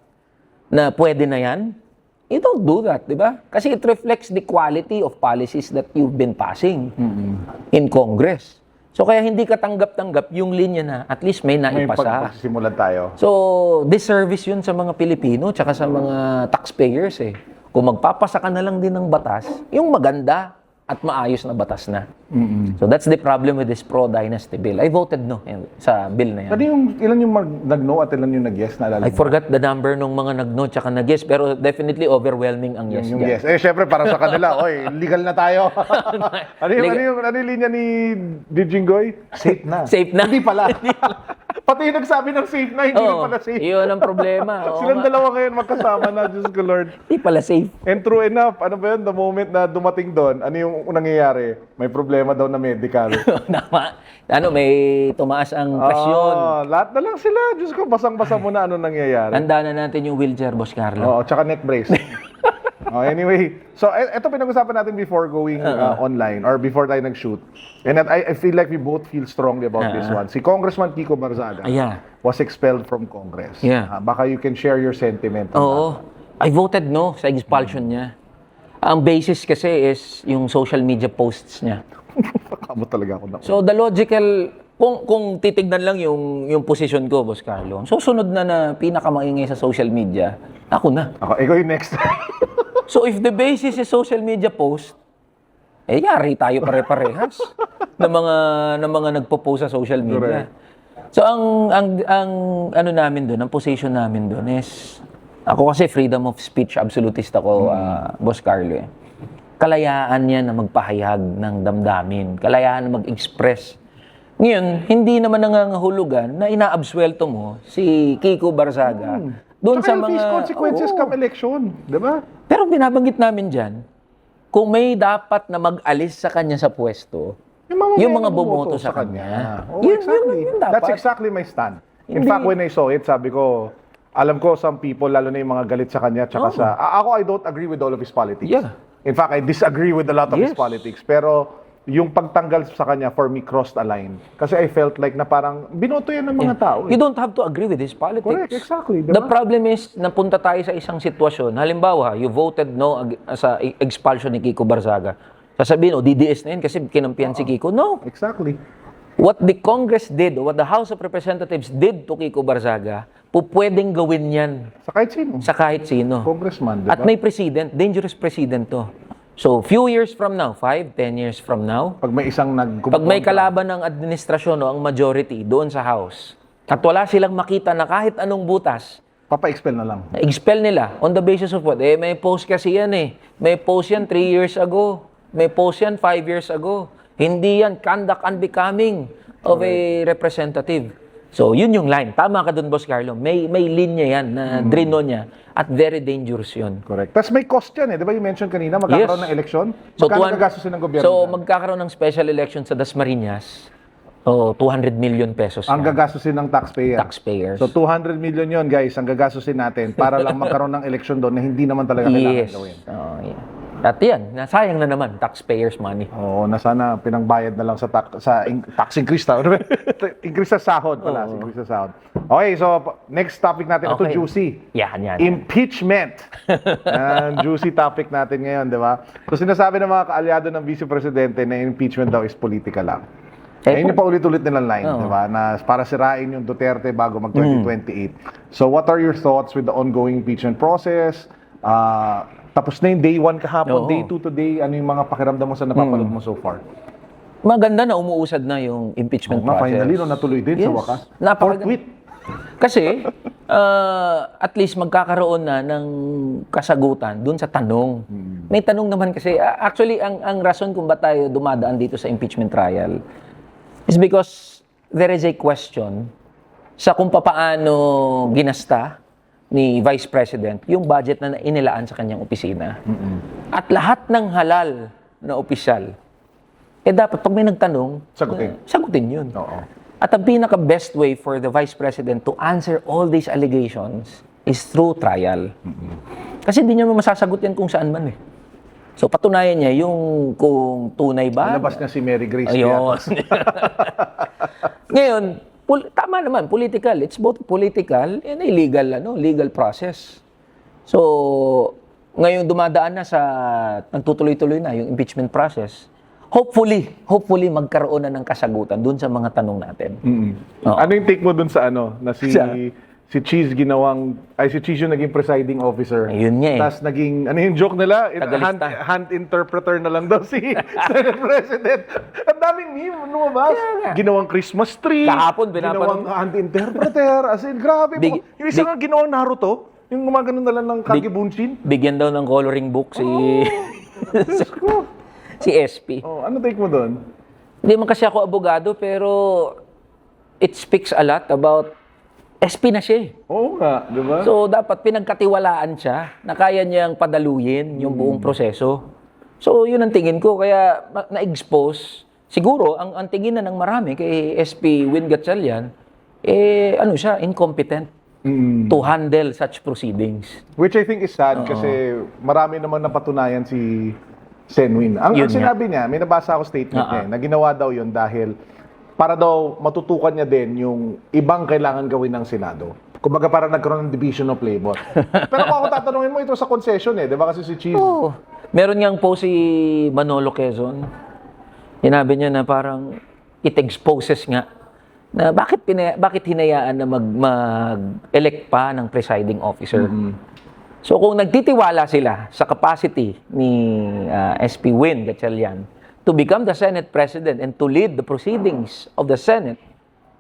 Na pwede na yan? You don't do that, di ba? Kasi it reflects the quality of policies that you've been passing in Congress. So, kaya hindi ka tanggap-tanggap yung linya na at least may May naipasa. pagsimulan tayo. So, disservice yun sa mga Pilipino tsaka sa mga taxpayers eh. Kung magpapasa ka na lang din ng batas, yung maganda at maayos na batas na. So, that's the problem with this pro-dynasty bill. I voted no sa bill na yan. Ano yung, ilan yung nag-no at ilan yung nag-yes na I forgot the number ng mga nag-no tsaka nag-yes, pero definitely overwhelming ang yes Yung dyan. yes. Syempre, para sa kanila, oy, legal na tayo. ano yung linya ni Jinggoy? Safe na. Safe na. Hindi pala. Pati yung nagsabi ng safe na, hindi na Oo, pala safe. yun ang problema. Oo Silang nga. dalawa ngayon magkasama na, Diyos ko Lord. Hindi pala safe. And true enough, ano ba yun, the moment na dumating doon, ano yung nangyayari? May problema daw na medical. Tama. Ano, may tumaas ang presyon. Lahat na lang sila. Diyos ko, basang-basa mo na ano nangyayari. Tanda na natin yung wheelchair, Boss Carlo. Oo, tsaka neck brace. Anyway, so ito pinag-usapan natin before going online or before tayo nag-shoot. And that I feel like we both feel strongly about this one. Si Congressman Kiko Barzaga Yeah. was expelled from Congress. Yeah. Baka you can share your sentiment on Oo. I voted no sa expulsion niya. Ang basis kasi is yung social media posts niya. that. Kamot talaga ako na. So the logical, kung titignan lang yung position ko, Boss Carlo, susunod na pinakamaingay sa social media, ako na. Ikaw yung next. So if the basis is social media post, yari tayo pare-parehas ng mga nagpo-post sa social media. So ang ano namin doon, ang position namin doon is, ako kasi freedom of speech absolutist ako, Boss Carlo eh. Kalayaan niya na magpahayag ng damdamin, kalayaan na mag-express. Ngayon, hindi naman nangangahulugan na inaabsuelto mo si Kiko Barzaga doon sa mga These consequences Oo. come election, di ba? Pero binabanggit namin dyan, kung may dapat na mag-alis sa kanya sa pwesto, yung mga bumoto sa kanya. Oh, Yun exactly. dapat. That's exactly my stand. In Hindi. fact, when I saw it, sabi ko, alam ko some people, lalo na yung mga galit sa kanya, tsaka sa... Ako, I don't agree with all of his politics. Yeah. In fact, I disagree with a lot of his Yes. politics. Pero yung pagtanggal sa kanya, for me, crossed a line. Kasi I felt like na parang binoto yan ng mga tao. You don't have to agree with his politics. Correct, exactly. The Diba? problem is, napunta tayo sa isang sitwasyon. Halimbawa, you voted no sa expulsion ni Kiko Barzaga. Sasabihin, DDS na yun kasi kinampihan si Kiko. No. Exactly. What the Congress did, what the House of Representatives did to Kiko Barzaga, pwedeng gawin yan Sa kahit sino. sa kahit sino. Congressman, diba? At may president, dangerous president to. So, few years from now, 5, 10 years from now, Pag may isang pag may kalaban ng administrasyon o ang majority doon sa House, at wala silang makita na kahit anong butas, papa-expel na lang. expel nila on the basis of what? May post kasi yan eh. May post yan 3 years ago. May post yan 5 years ago. Hindi yan conduct unbecoming of a representative. So, yun yung line. Tama ka dun, Boss Carlo. May linya yan na drino niya at very dangerous yun. Correct. Tapos may cost yan eh. Di ba you mentioned kanina, magkakaroon ng eleksyon? Magkano gagastusin ng gobyerno? So, dyan? magkakaroon ng special election sa Dasmariñas. 200 million pesos Ang yan. gagastusin ng Taxpayers. So 200 million yon guys, ang gagastusin natin para lang magkaroon ng eleksyon doon na hindi naman talaga kailangan gawin. Yeah. At yan, nasayang na naman, taxpayers' money. Oo, na sana pinangbayad na lang sa tax increase ta. Increase sa sahod pala, increase sa sahod. Okay, so next topic natin, ito juicy. Yan. Impeachment. Yan, juicy topic natin ngayon, di ba? So sinasabi ng mga kaalyado ng Vice Presidente na impeachment daw is politika lang. Ayun yung paulit-ulit nilang line, di ba? Na para sirain yung Duterte bago mag-2028. So what are your thoughts with the ongoing impeachment process? Tapos na yung day 1 kahapon, day 2 today, ano yung mga pakiramdam mo sa napapanood mo so far? Maganda na umuusad na yung impeachment process. Finally, no, natuloy din sa wakas. Napakaganda. Kasi, at least magkakaroon na ng kasagutan dun sa tanong. May tanong naman kasi, actually, ang rason kung ba tayo dumadaan dito sa impeachment trial is because there is a question sa kung paano ginasta ni Vice President yung budget na inilaan sa kanyang opisina. At lahat ng halal na opisyal, dapat pag may nagtanong, sagutin yun. Oo. At ang pinaka-best way for the Vice President to answer all these allegations is through trial. Kasi hindi niya masasagot yan kung saan man eh. So patunayan niya yung kung tunay ba. Nalabas na si Mary Grace. Ayun. Ngayon, tama naman, political. It's both political and a legal process. So, ngayon dumadaan na sa, nagtutuloy-tuloy na yung impeachment process. Hopefully magkaroon na ng kasagutan dun sa mga tanong natin. Ano yung take mo dun sa na si Cheese si Cheese yung naging presiding officer. Ayun nga eh. Tapos naging, ano yung joke nila? Tagalista. Hand interpreter na lang daw si Senate President. Ang daming meme, lumabas. Ginawang Christmas tree. Kahapon, ginawang hand interpreter. As in, grabe po. Yung isang ginawang Naruto, yung gumagano na lang ng Kage Bunshin. Bigyan daw ng coloring book si si SP. Ano take mo doon? Hindi man kasi ako abogado, pero it speaks a lot about SP na siya. Oo nga, di ba? So, dapat pinagkatiwalaan siya na kaya niyang padaluyin yung buong proseso. So, yun ang tingin ko. Kaya na-expose. Siguro, ang tingin na ng marami kay SP Win Gatchalian, siya, incompetent to handle such proceedings. Which I think is sad kasi marami naman napatunayan si Senwin. Ang sinabi niya, may nabasa ako statement niya, na ginawa daw yun dahil para daw matutukan niya din yung ibang kailangan gawin ng Senado. Kumbaga parang nagkaroon ng division of labor. Pero kung ako tatanungin mo, ito sa concession di ba kasi si Cheese? Meron niyang po si Manolo Quezon. Sinabi niya na parang it exposes nga na bakit hinayaan na mag-elect pa ng presiding officer. So kung nagtitiwala sila sa capacity ni SP Win Gatchalian to become the Senate President and to lead the proceedings of the Senate,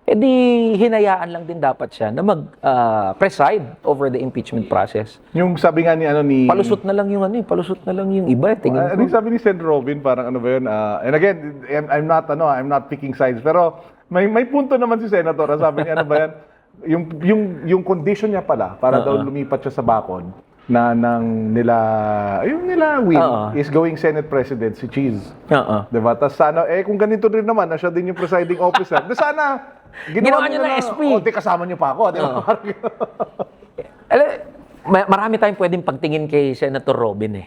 di hinayaan lang din dapat siya na mag-preside over the impeachment process. Yung sabi nga ni Palusot na lang yung iba. Tingin ko. Yung sabi ni Sen Robin, parang ano ba yun? And again, I'm not picking sides, pero may punto naman si Senator. Sabi niya, ano ba yan? Yung condition niya pala, para daw lumipat siya sa bakod, na nila Win is going Senate President, si Cheese. Diba? Tapos sana, kung ganito rin naman, na siya din yung presiding officer, sana, ginawa niyo na SP. Kasama niyo pa ako. Diba? Marami tayong pwedeng pagtingin kay Senator Robin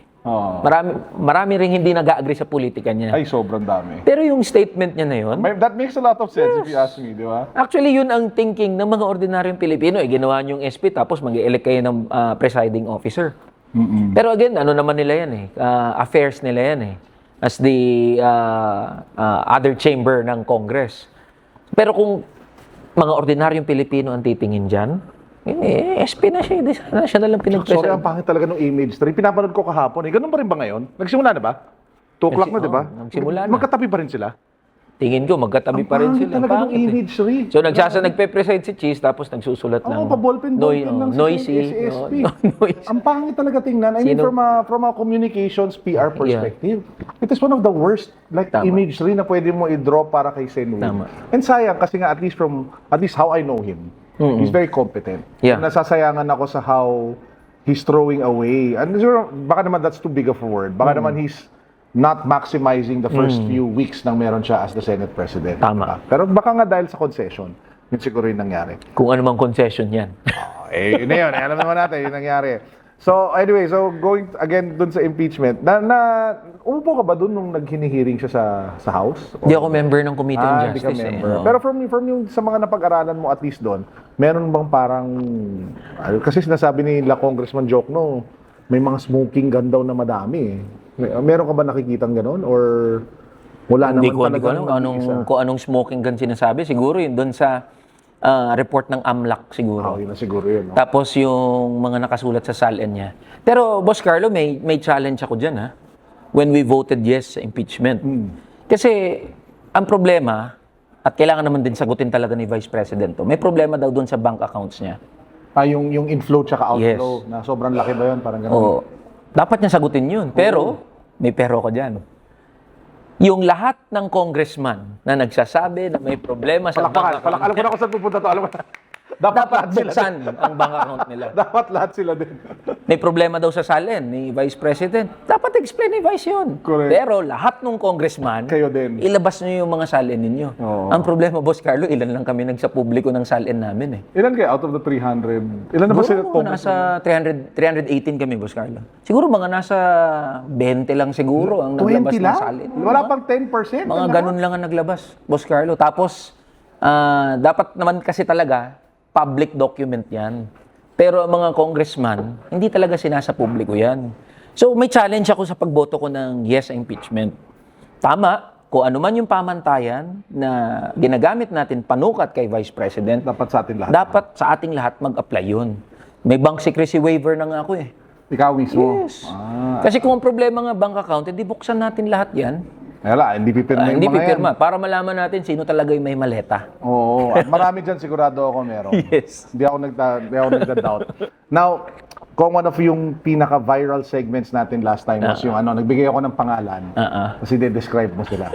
Marami ring hindi nag-agree sa politika niya. Ay, sobrang dami. Pero yung statement niya na yun, that makes a lot of sense if you ask me, di ba? Actually, yun ang thinking ng mga ordinaryong Pilipino. Ginawa niyong SP tapos mag-elect kayo ng presiding officer. Pero again, ano naman nila yan affairs nila yan as the other chamber ng Congress. Pero kung mga ordinaryong Pilipino ang titingin dyan, SP na siya. Di sana siya na lang Sorry, ang pinag-present. pangit talaga ng image 3. Pinapanood ko kahapon. Ganun pa rin ba ngayon? Nagsimula na ba? 2 o'clock na, di ba? Nagsimula na. Magkatabi pa rin sila? Tingin ko, magkatabi pa rin Pangit sila. talaga ng Pangit eh. image 3. So, nagpe-present si Cheese, tapos nagsusulat lang. Pa-ballpen lang noisy. si SSP. Noisy. Ang pangit talaga tingnan. I mean, Sino- from a communications PR perspective, it is one of the worst Tama. image rin na pwede mo i-draw para kay Senwin. Tama. And sayang, kasi nga at least how I know him, he's very competent. Yeah. Nasasayangan ako sa how he's throwing away. And sure, baka naman that's too big of a word. Baka naman he's not maximizing the first few weeks nang meron siya as the Senate President. Tama. Pero baka nga dahil sa concession, yun siguro yung nangyari. Kung ano mang concession yan. Yun na yun. Alam naman natin, yung nangyari. So, anyway, going again dun sa impeachment, umupo ka ba dun nung naghinihearing siya sa House? Hindi ako member ng Committee on Hindi ka Justice. member. Oo. Pero from yung sa mga napag-aralan mo at least doon, meron bang parang, kasi sinasabi ni Congressman Jokno, may mga smoking gun daw na madami eh. Meron ka ba nakikitang ganon? Or wala Hindi naman ko talaga alam kung anong smoking gun sinasabi. Siguro yun doon sa report ng AMLAC siguro. Yun na siguro yun. No? Tapos yung mga nakasulat sa SALN niya. Pero Boss Carlo, may challenge ako dyan ha. When we voted yes sa impeachment. Kasi ang problema, at kailangan naman din sagutin talaga ni Vice President to, may problema daw doon sa bank accounts niya. Yung inflow tsaka outflow, Yes. na sobrang laki ba yun? Parang ganon. Oo. Dapat niya sagutin yun. Pero, may pero ko dyan. Yung lahat ng congressman na nagsasabi na may problema sa bank account, Alam ko na kung saan pupunta to. Alam ko na. Dapat lahat sila buksan ang bank account nila. Dapat lahat sila din. May problema daw sa SALN ni Vice President. Dapat explain ni Vice yun. Correct. Pero lahat ng congressman, Kayo din. ilabas niyo yung mga SALN ninyo. Oo. Ang problema, Boss Carlo, ilan lang kami nagsa-publiko ng SALN namin eh. Ilan kayo out of the 300? Ilan na ba sila? Siguro mga nasa 318 kami, Boss Carlo. Siguro mga nasa 20 lang siguro ang naglabas 20 ng lang? SALN. Wala pang 10%? Mga ganun lang ang naglabas, Boss Carlo. Tapos, dapat naman kasi talaga, public document yan. Pero ang mga congressman, hindi talaga sinasa publiko yan. So, may challenge ako sa pagboto ko ng yes sa impeachment. Tama, kung ano man yung pamantayan na ginagamit natin panukat kay Vice President, Dapat sa atin lahat. dapat sa ating lahat mag-apply yun. May bank secrecy waiver na nga ako eh. Ikaw mismo? Yes. Kasi kung ang problema nga bank account, hindi buksan natin lahat yan. Wala, hindi pipirma yung Hindi mga pipirma. Para malaman natin sino talaga yung may maleta. yan. Oo. At marami dyan sigurado ako meron. Yes. Hindi ako nagda-doubt. Now, kung one of yung pinaka-viral segments natin last time was yung nagbigay ako ng pangalan. Kasi de-describe mo sila.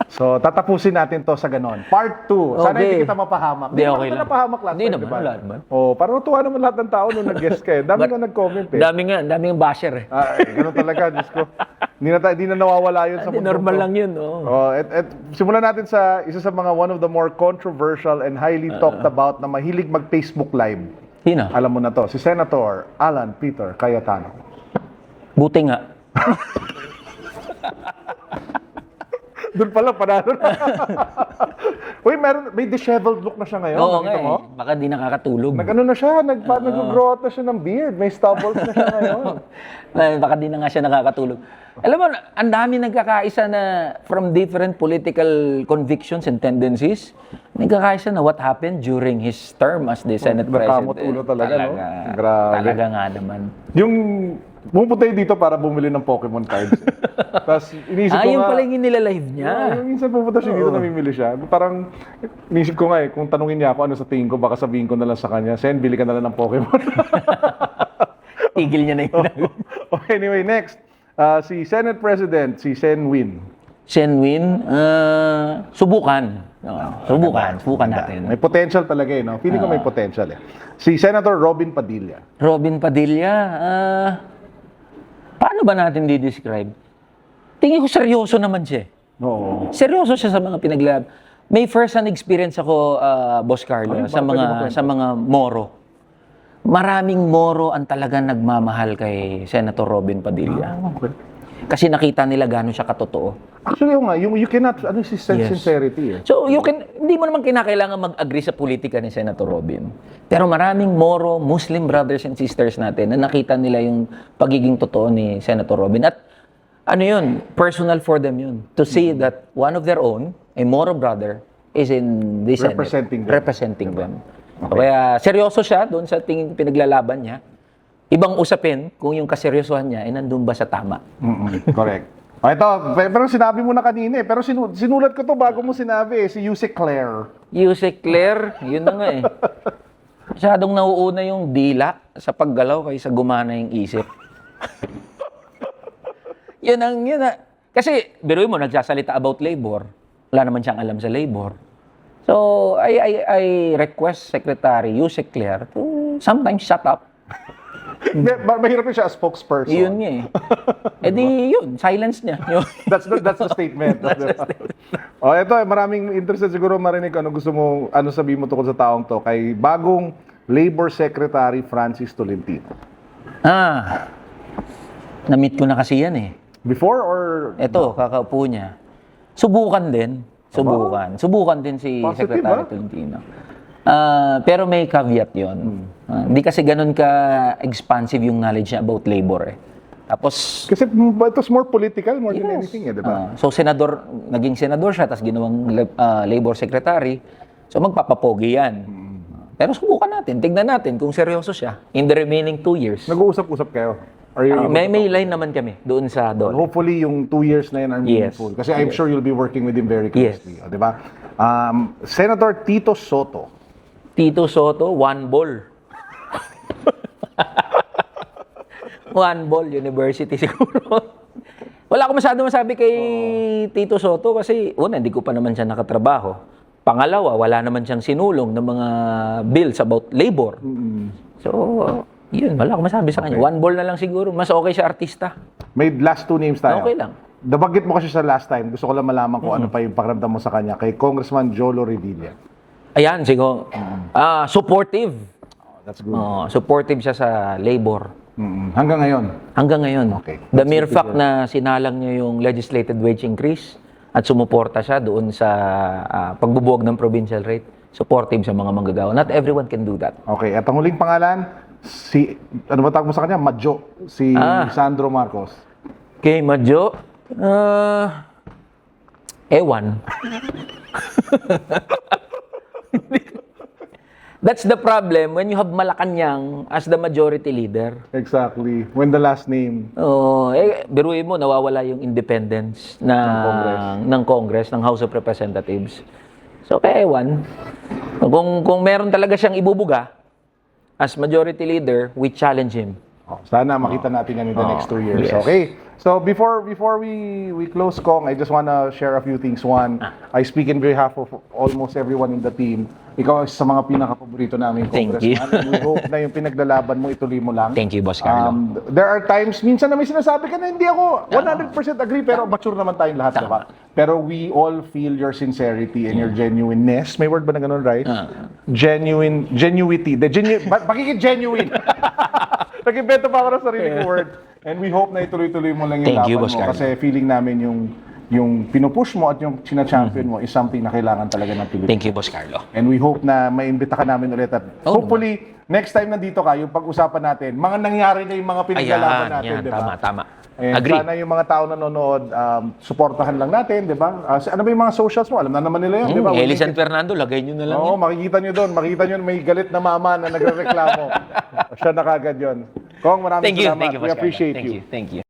So, tatapusin natin to sa ganon. Part 2. Sana Okay. hindi kita mapahamak. Hindi, okay kita lang. napahamak last Hindi time, naman, di ba? wala naman. Oh, parang natuwa naman lahat ng tao nung nag-guest kayo. Dami nga nag-comment eh. Daming basher eh. Ganun talaga, Diyos ko. Hindi na nawawala yun sa Hindi, mundo. normal lang yun. Oh. At simulan natin sa isa sa mga one of the more controversial and highly talked about na mahilig mag-Facebook Live. Sino? Alam mo na to, si Senator Alan Peter Cayetano. Buti nga. Doon pala, panalo na. Uy, may disheveled look na siya ngayon. Oo nga Nakita mo? eh. Baka di nakakatulog. Nag-ano na siya, nag-grow out na siya ng beard. May stubbles na siya ngayon. Baka di na nga siya nakakatulog. Alam mo, ang dami nagkakaisa na from different political convictions and tendencies. Nagkakaisa na what happened during his term as the Senate President. Nakamot ulo talaga, no? Grabe. Talaga nga naman. Yung pumunta yun dito para bumili ng Pokemon cards. Tapos inisip ko Yung nga, pala yung nilalive niya. yung minsan pupunta siya dito, namimili siya. Parang, inisip ko nga kung tanungin niya ako ano sa tingin ko, baka sabihin ko na lang sa kanya, Sen, bili ka na lang ng Pokemon. Tigil niya na yun. Okay, anyway, next. Si Senate President, si Sen Win. Senwin, subukan. Subukan natin. May potential talaga eh, no? Feeling ko may potential eh. Si Senator Robin Padilla. Robin Padilla, paano ba natin di-describe? Tingin ko seryoso naman siya. Oo. Seryoso siya sa mga pinaglab. May first-hand experience ako, Boss Carlo, Ano sa mga Moro. Maraming Moro ang talagang nagmamahal kay Senator Robin Padilla. Okay. Kasi nakita nila gano'n siya katotoo. Actually, yung you cannot, sincerity eh. So, hindi mo naman kinakailangan mag-agree sa politika ni Senator Robin. Pero maraming Moro, Muslim brothers and sisters natin na nakita nila yung pagiging totoo ni Senator Robin. At ano yun, personal for them yun. To see that one of their own, a Moro brother, is in the Senate. Representing them. Representing them. Kaya seryoso siya doon sa tingin pinaglalaban niya. Ibang usapin kung yung kaseryosohan niya ay nandun ba sa tama. Correct. O ito, pero sinabi mo na kanina pero sinulat ko to bago mo sinabi si Yusek Claire. Yusek Claire, yun na nga eh. Masyadong nauuna yung dila sa paggalaw kaysa gumana yung isip. yun ang. Kasi, biruin mo, nagsasalita about labor. Wala naman siyang alam sa labor. So, I request Secretary Yusek Claire to sometimes shut up. Mahirap siya as spokesperson. Yun nga eh. Eh di yun, silence niya. That's the statement. O ito, maraming interested siguro marinig ano gusto mo, ano sabihin mo tungkol sa taong to kay bagong Labor Secretary Francis Tolentino. Na-meet ko na kasi yan eh. Before or Ito, kakaupo niya. Subukan din. Subukan din si Positive, Secretary Tolentino. Pero may caveat yun. Hindi kasi ganun ka-expansive yung knowledge niya about labor eh. Tapos, kasi it was more political more than anything, di ba? so naging senador siya, tapos ginawang labor secretary. So magpapapogi yan. Pero subukan natin, tignan natin kung seryoso siya in the remaining 2 years. Nag-uusap-usap kayo? Are you able May to- line naman kami doon sa DOLE. Hopefully, yung 2 years na yan are Yes. meaningful. Kasi I'm sure you'll be working with him very Yes. closely. Di ba? Senator Tito Soto. Tito Soto, one ball. One ball, university siguro. Wala akong masabi kay Tito Soto kasi una, hindi ko pa naman siya nakatrabaho. Pangalawa, wala naman siyang sinulong ng mga bills about labor. So, yun, wala akong masabi sa kanya. One ball na lang siguro. Mas okay siya artista. May last 2 names tayo. Okay lang. Nabanggit mo kasi sa last time. Gusto ko lang malaman kung ano pa yung pakiramdam mo sa kanya. Kay Congressman Jolo Revilla. Ayan, siguro. Supportive. That's good. Supportive siya sa labor. Hanggang ngayon. Hanggang ngayon. Okay. The mere fact na sinalang niya yung legislated wage increase at sumuporta siya doon sa pagbubuwag ng provincial rate, supportive sa mga manggagawa. Not everyone can do that. Okay. At ang huling pangalan, ano ba tawag mo sa kanya? Madjo. Si Sandro Marcos. Kay Madjo, ewan. That's the problem when you have Malacanang as the majority leader. Exactly. When the last name. Biruin mo, nawawala yung independence ng Congress, ng House of Representatives. So, kaya ewan. Kung meron talaga siyang ibubuga, as majority leader, we challenge him. Sana makita natin yan in the next 2 years. Yes. Okay. So before we close, Kong, I just wanna share a few things. One, I speak in behalf of almost everyone in the team. Ikaw sa mga pinaka-paborito namin, Thank you. Congressman. We hope na yung pinaglalaban mo, ituloy mo lang. Thank you, Boss Carlo. There are times, minsan na may sinasabi ka na hindi ako 100% agree, pero mature naman tayong lahat, diba? Pero we all feel your sincerity and your genuineness. May word ba na ganun, right? Genuity. Pakikit genuine. Nag-invento pa ako ng sarili ko word. And we hope na ituloy-tuloy mo lang yung Thank you, laban Boss mo. Carlo. Kasi feeling namin yung pinupush mo at yung sinachampion mo is something na kailangan talaga ng Pilipinas. Thank you, Boss Carlo. And we hope na maimbita ka namin ulit at hopefully next time nandito ka, yung pag-usapan natin, mga nangyari na yung mga pinaglalaban natin, Yan, di ba? tama. And Agree. sana yung mga tao nanonood, suportahan lang natin, di ba? Ano ba yung mga socials mo? Alam na naman nila yun, di ba? Eli San Fernando, lagay nyo na lang Oo, yan. makikita nyo doon. Makikita nyo may galit na mama na nagre-reklamo. Siya na kagad yun. Kong, maraming Thank you, salamat. Boss We Carlo. appreciate Thank you. you. Thank you.